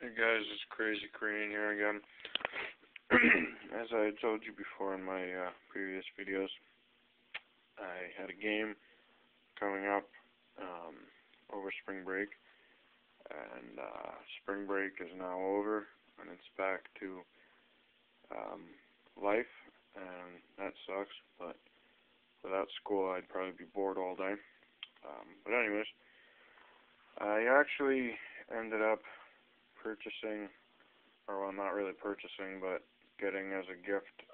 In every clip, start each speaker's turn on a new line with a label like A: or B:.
A: Hey guys, it's Crazy Crane here again. As I had told you before in my previous videos, I had a game coming up over spring break, and spring break is now over, and it's back to life, and that sucks, but without school I'd probably be bored all day. But anyways, I actually ended up purchasing, or well, not really purchasing, but getting as a gift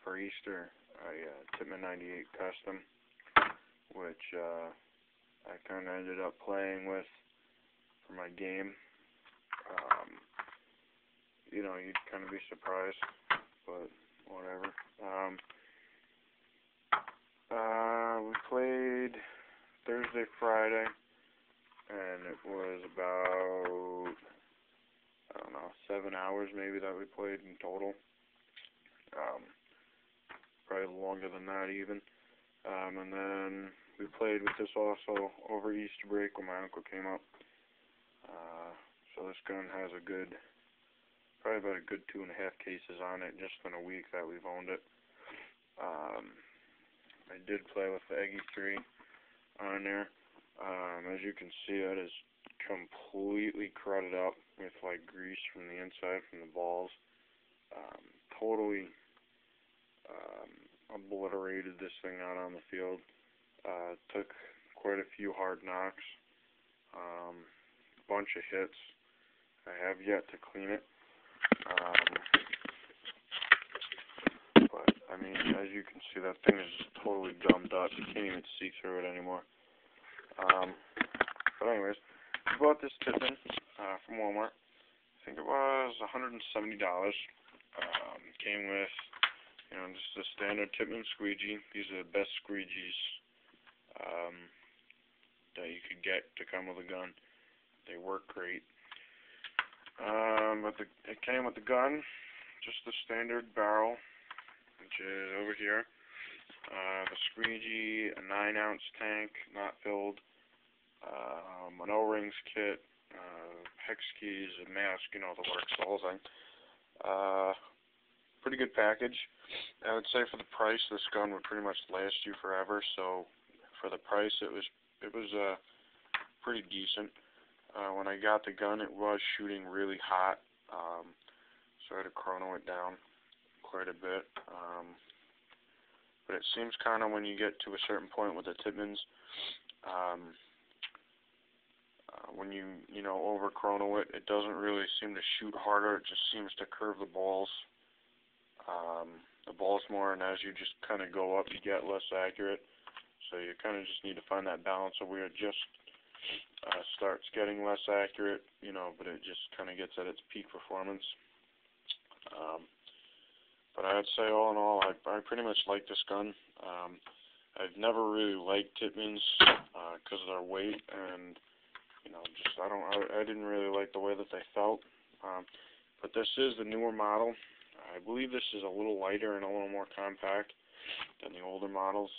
A: for Easter a Tippmann 98 custom, which I kind of ended up playing with for my game. You'd kind of be surprised, but whatever. We played Thursday, Friday, and it was about, 7 hours maybe that we played in total. Probably longer than that even. And then we played with this also over Easter break when my uncle came up. So this gun has probably about a good 2.5 cases on it just in a week that we've owned it. I did play with the Eggy 3 on there. As you can see, it is completely crudded up with like grease from the inside, from the balls. Totally obliterated this thing out on the field. Took quite a few hard knocks, bunch of hits. I have yet to clean it. But I mean, as you can see, that thing is just totally gummed up. You can't even see through it anymore. But anyways, I bought this Tippmann from Walmart. I think it was $170. Came with, just a standard Tippmann squeegee. These are the best squeegees that you could get to come with a gun. They work great. But it came with the gun, just the standard barrel, which is over here. The squeegee, a 9-ounce tank, not filled, an O-rings kit, hex keys, a mask, the works, the whole thing. Pretty good package. I would say for the price, this gun would pretty much last you forever. So for the price, it was pretty decent. When I got the gun, it was shooting really hot, so I had to chrono it down quite a bit. But it seems kind of when you get to a certain point with the Tippmanns, when you over chrono it, it doesn't really seem to shoot harder. It just seems to curve the balls more, and as you just kind of go up, you get less accurate. So you kind of just need to find that balance of where it just starts getting less accurate, but it just kind of gets at its peak performance. But I'd say all in all, I pretty much like this gun. I've never really liked Tippmanns because of their weight, and I didn't really like the way that they felt. But this is the newer model. I believe this is a little lighter and a little more compact than the older models.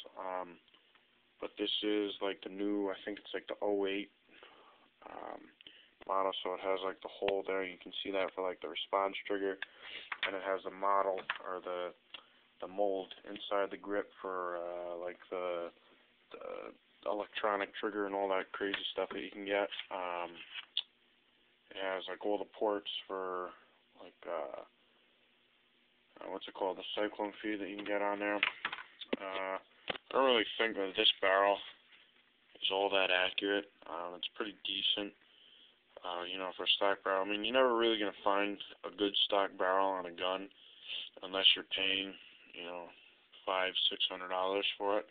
A: But this is like the new, I think it's like the 08 model, so it has like the hole there. You can see that for like the response trigger, and it has the model or the mold inside the grip for like the electronic trigger and all that crazy stuff that you can get. It has like all the ports for like what's it called, the cyclone feed that you can get on there. I don't really think that this barrel is all that accurate. It's pretty decent, for a stock barrel. I mean, you're never really going to find a good stock barrel on a gun unless you're paying, $500-600 for it.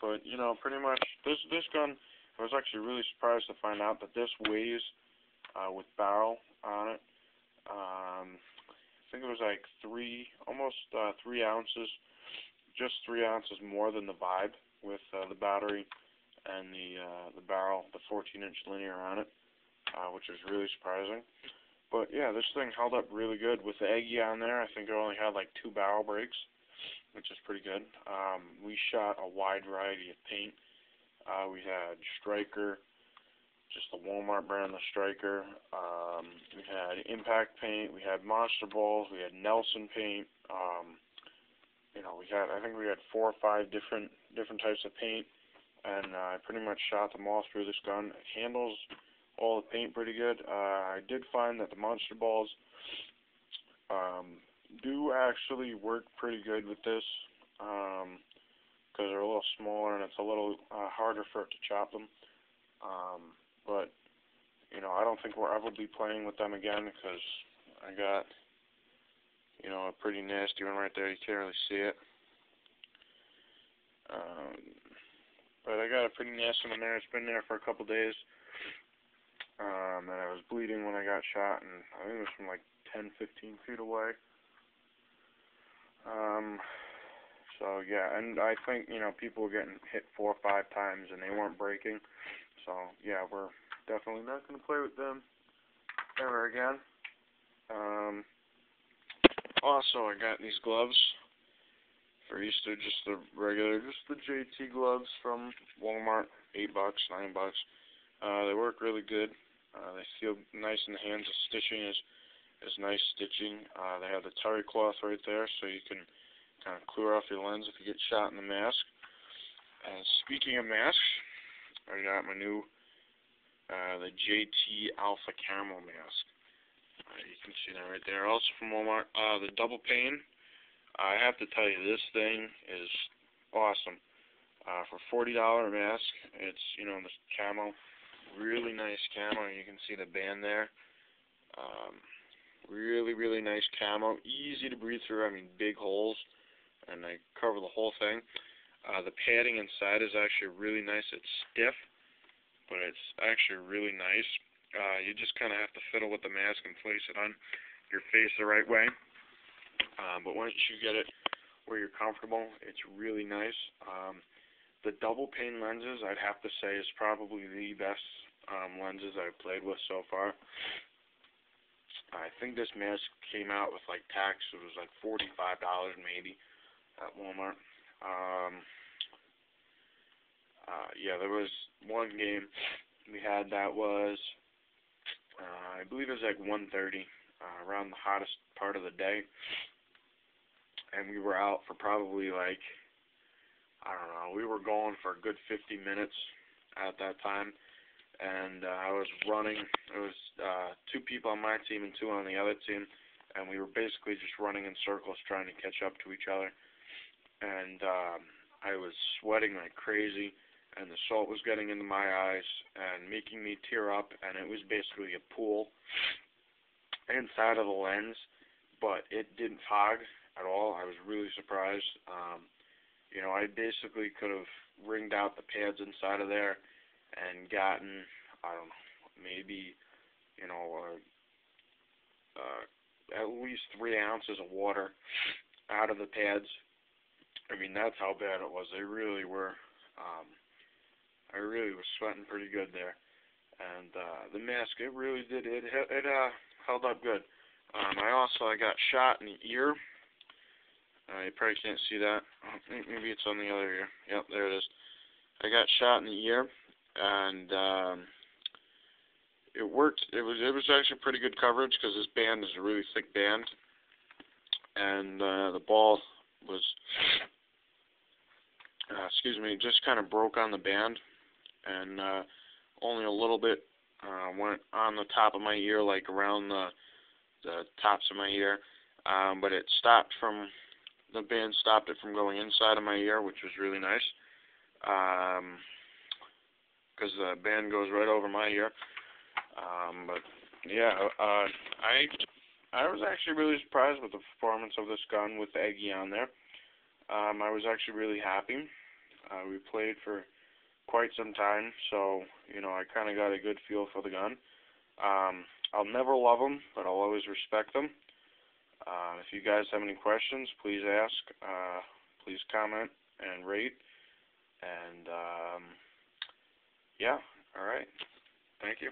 A: But, pretty much, this gun, I was actually really surprised to find out that this weighs, with barrel on it, I think it was like almost 3 ounces, just 3 ounces more than the Vibe with the battery and the barrel, the 14-inch linear on it, which was really surprising. But yeah, this thing held up really good. With the Eggy on there, I think it only had like 2 barrel breaks, which is pretty good. We shot a wide variety of paint. We had striker, just the Walmart brand, the Striker. We had Impact paint, we had Monster Balls, we had Nelson paint. I think we had 4 or 5 different types of paint, and I pretty much shot them all through this gun. It handles all the paint pretty good. I did find that the Monster Balls do actually work pretty good with this, because they're a little smaller and it's a little harder for it to chop them. But I don't think we'll ever be playing with them again, because I got a pretty nasty one right there. You can't really see it. But I got a pretty nasty one there. It's been there for a couple days. And I was bleeding when I got shot, and I think it was from like 10, 15 feet away. So yeah, and I think, people were getting hit 4 or 5 times and they weren't breaking. So yeah, we're definitely not going to play with them ever again. Also, I got these gloves for Easter, just the JT gloves from Walmart, $8, $9. They work really good. They feel nice in the hands. The stitching is nice stitching. They have the terry cloth right there, so you can kind of clear off your lens if you get shot in the mask. And speaking of masks, I got my new the JT Alpha Caramel mask. You can see that right there. Also from Walmart, the double pane. I have to tell you, this thing is awesome. For $40 mask, it's this camo, really nice camo. You can see the band there. Really nice camo. Easy to breathe through. I mean, big holes, and they cover the whole thing. The padding inside is actually really nice. It's stiff, but it's actually really nice. You just kind of have to fiddle with the mask and place it on your face the right way. But once you get it where you're comfortable, it's really nice. The double pane lenses, I'd have to say, is probably the best lenses I've played with so far. I think this mask came out with like tax. It was like $45 maybe at Walmart. Yeah, there was one game we had that was, I believe it was like 1:30, around the hottest part of the day, and we were out for probably like, I don't know, we were going for a good 50 minutes at that time, and I was running. It was 2 people on my team and 2 on the other team, and we were basically just running in circles trying to catch up to each other, and I was sweating like crazy, and the salt was getting into my eyes and making me tear up, and it was basically a pool inside of the lens, but it didn't fog at all. I was really surprised. I basically could have wringed out the pads inside of there and gotten, I don't know, maybe, at least 3 ounces of water out of the pads. I mean, that's how bad it was. They really were. I really was sweating pretty good there. And the mask, it really did. It held up good. I got shot in the ear. You probably can't see that. Maybe it's on the other ear. Yep, there it is. I got shot in the ear, and it worked. It was actually pretty good coverage, because this band is a really thick band, and the ball was, just kind of broke on the band, and only a little bit went on the top of my ear, like around the tops of my ear, but the band stopped it from going inside of my ear, which was really nice, because the band goes right over my ear. But yeah, I was actually really surprised with the performance of this gun with the Eggy on there. I was actually really happy. We played for quite some time, so I kind of got a good feel for the gun. I'll never love them, but I'll always respect them. If you guys have any questions, please ask. Please comment and rate. And yeah, all right. Thank you.